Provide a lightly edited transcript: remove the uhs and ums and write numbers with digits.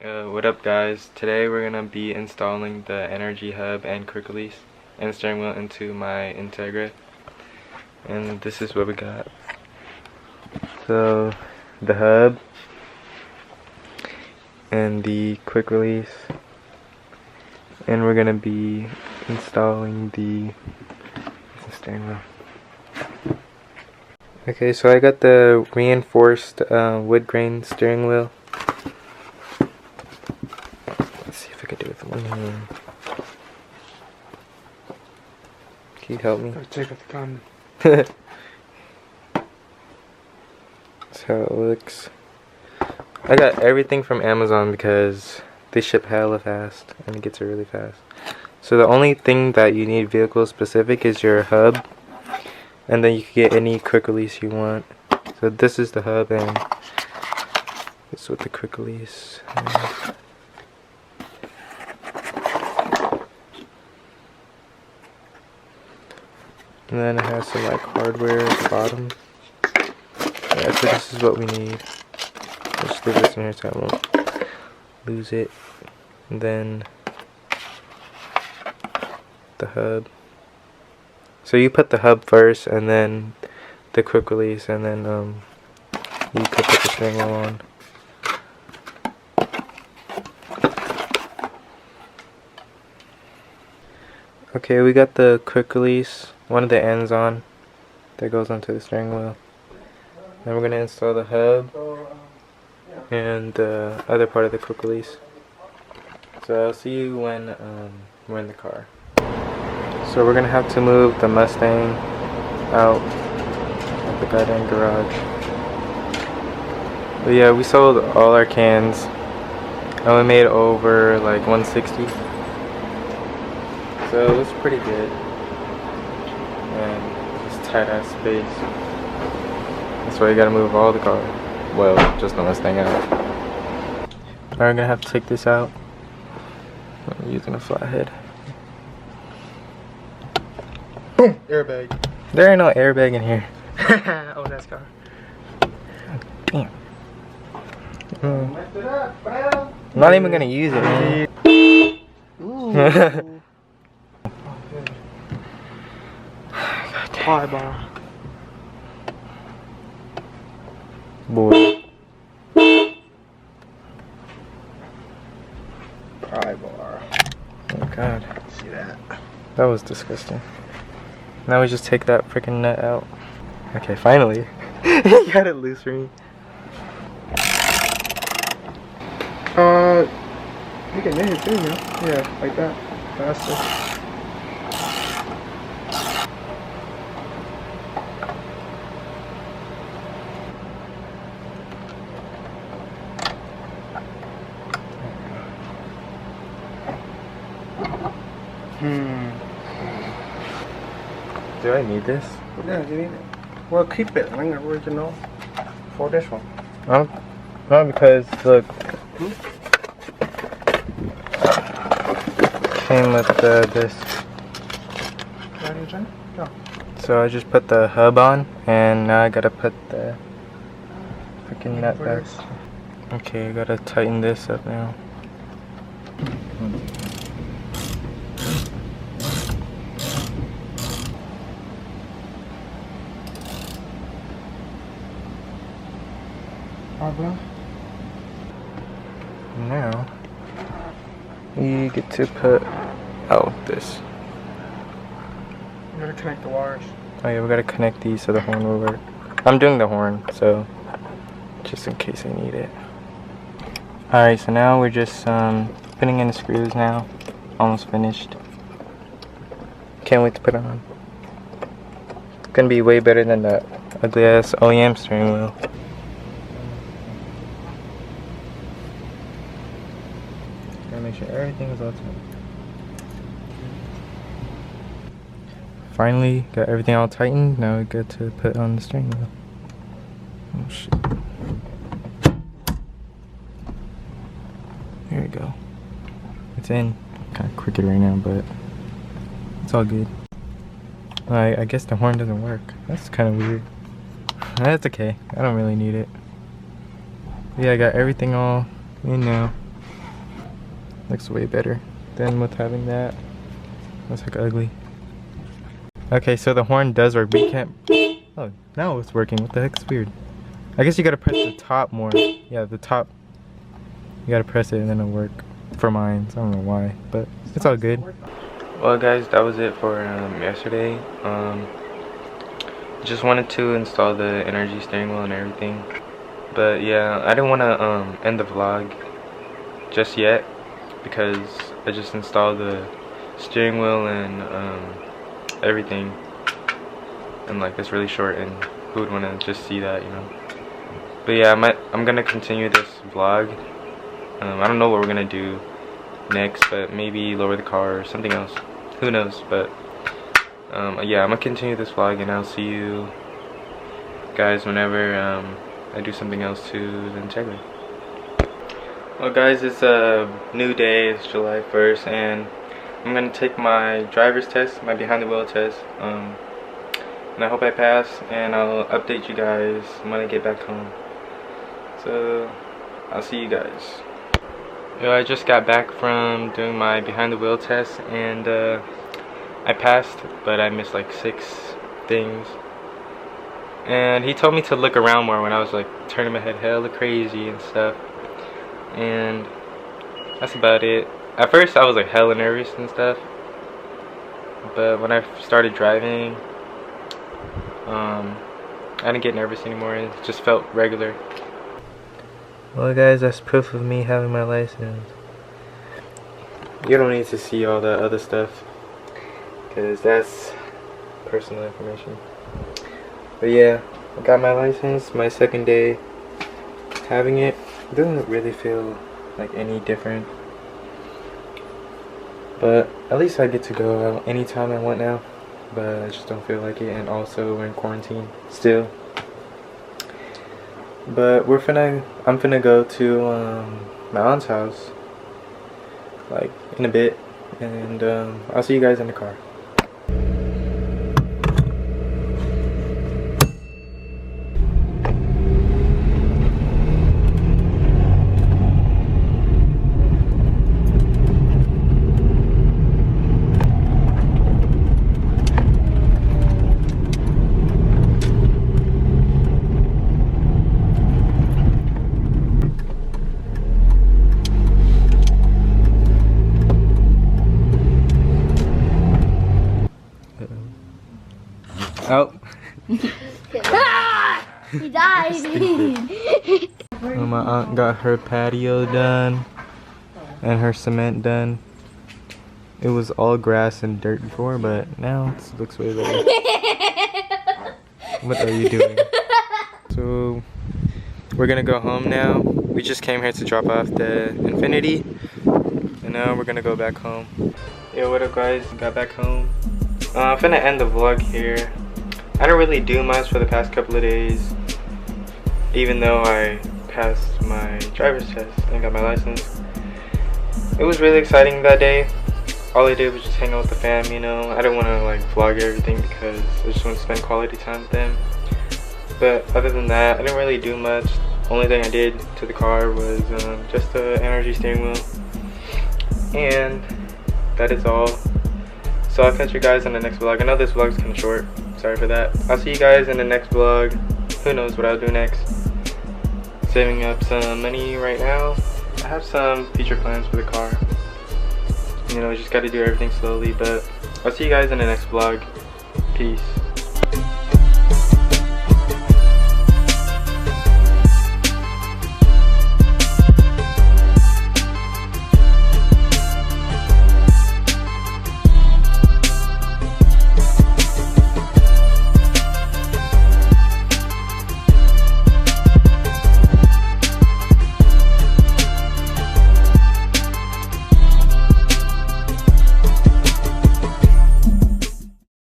What up guys, today we're gonna be installing the energy hub and quick release and steering wheel into my Integra, and this is what we got. So the hub and the quick release, and we're gonna be installing the steering wheel. Okay, so I got the reinforced wood grain steering wheel. Could do with one hand. Can you help me? I'll take off the gun. That's how it looks. I got everything from Amazon because they ship hella fast and it gets it really fast. So the only thing that you need vehicle specific is your hub, and then you can get any quick release you want. So this is the hub and this is with the quick release. And then it has some like hardware at the bottom. Yeah, so this is what we need. Just leave this in here so I won't lose it. And then the hub. So you put the hub first, and then the quick release, and then you could put the steering wheel on. Okay, we got the quick release, one of the ends on, that goes onto the steering wheel. Then we're going to install the hub and the other part of the quick release. So I'll see you when we're in the car. So we're going to have to move the Mustang out of the goddamn garage. But yeah, we sold all our cans and we made over like 160. So it was pretty good, and this tight ass space. That's why you gotta move all the car. Well, just the Mustang out. Now we're gonna have to take this out. I'm using a flathead. Boom! Airbag. There ain't no airbag in here. Oh, that's car. Damn. I'm not even gonna use it, man. Pry bar. Boy. Pry bar. Oh god. See that? That was disgusting. Now we just take that freaking nut out. Okay, finally. You got it loose for me. You can hit it too, man. Yeah, like that. Faster. Do I need this? Yeah, you need it. Well, keep it. I'm gonna original for this one. No, because look, came with this. So I just put the hub on, and now I gotta put the freaking nut back. Okay, I gotta tighten this up now. Now you get to put this. I'm gonna connect the wires. Oh yeah, we gotta connect these so the horn will work. I'm doing the horn, so just in case I need it. Alright, so now we're just putting in the screws now. Almost finished. Can't wait to put it on. It's gonna be way better than that ugly ass OEM steering wheel. Gotta make sure everything is all tight. Finally got everything all tightened. Now we get to put on the steering wheel. Oh shit. There we go. It's in. Kind of crooked right now, but it's all good. I guess the horn doesn't work. That's kind of weird. That's okay. I don't really need it. Yeah, I got everything all in now. Looks way better than with having that. That's like ugly. Okay, so the horn does work, but you can't. Oh, now it's working. What the heck? It's weird. I guess you gotta press the top more. Yeah, the top. You gotta press it and then it'll work. For mine, so I don't know why, but it's all good. Well, guys, that was it for yesterday. Just wanted to install the energy steering wheel and everything. But yeah, I didn't want to end the vlog just yet because I just installed the steering wheel and everything, and like it's really short, and who would want to just see that, you know? But yeah, I'm gonna continue this vlog. I don't know what we're gonna do next, but maybe lower the car or something else. Who knows? But yeah, I'm gonna continue this vlog, and I'll see you guys whenever I do something else to the Integra. Well, guys, it's a new day. It's July 1st, and I'm gonna take my driver's test, my behind the wheel test, and I hope I pass, and I'll update you guys when I get back home. So I'll see you guys. Yo, I just got back from doing my behind the wheel test, and I passed, but I missed like 6 things. And he told me to look around more when I was like turning my head hella crazy and stuff. And that's about it. At first I was like hella nervous and stuff, but when I started driving, I didn't get nervous anymore. It just felt regular. Well, guys, that's proof of me having my license. You don't need to see all the other stuff, because that's personal information. But yeah, I got my license, my second day having it. It doesn't really feel like any different, but at least I get to go out anytime I want now. But I just don't feel like it, and also we're in quarantine still. But I'm finna go to my aunt's house like in a bit, and I'll see you guys in the car. Oh. He died. Well, my aunt got her patio done and her cement done. It was all grass and dirt before, but now it looks way better. What are you doing? So we're gonna go home now. We just came here to drop off the Infinity, and now we're gonna go back home. Yo, what up, guys? Got back home. I'm finna end the vlog here. I didn't really do much for the past couple of days, even though I passed my driver's test and got my license. It was really exciting that day. All I did was just hang out with the fam, you know. I didn't want to like vlog everything because I just want to spend quality time with them. But other than that, I didn't really do much. Only thing I did to the car was just the energy steering wheel, and that is all. So I'll catch you guys in the next vlog. I know this vlog is kind of short. Sorry for that. I'll see you guys in the next vlog. Who knows what I'll do next. Saving up some money right now. I have some future plans for the car. You know, just got to do everything slowly. But I'll see you guys in the next vlog. Peace.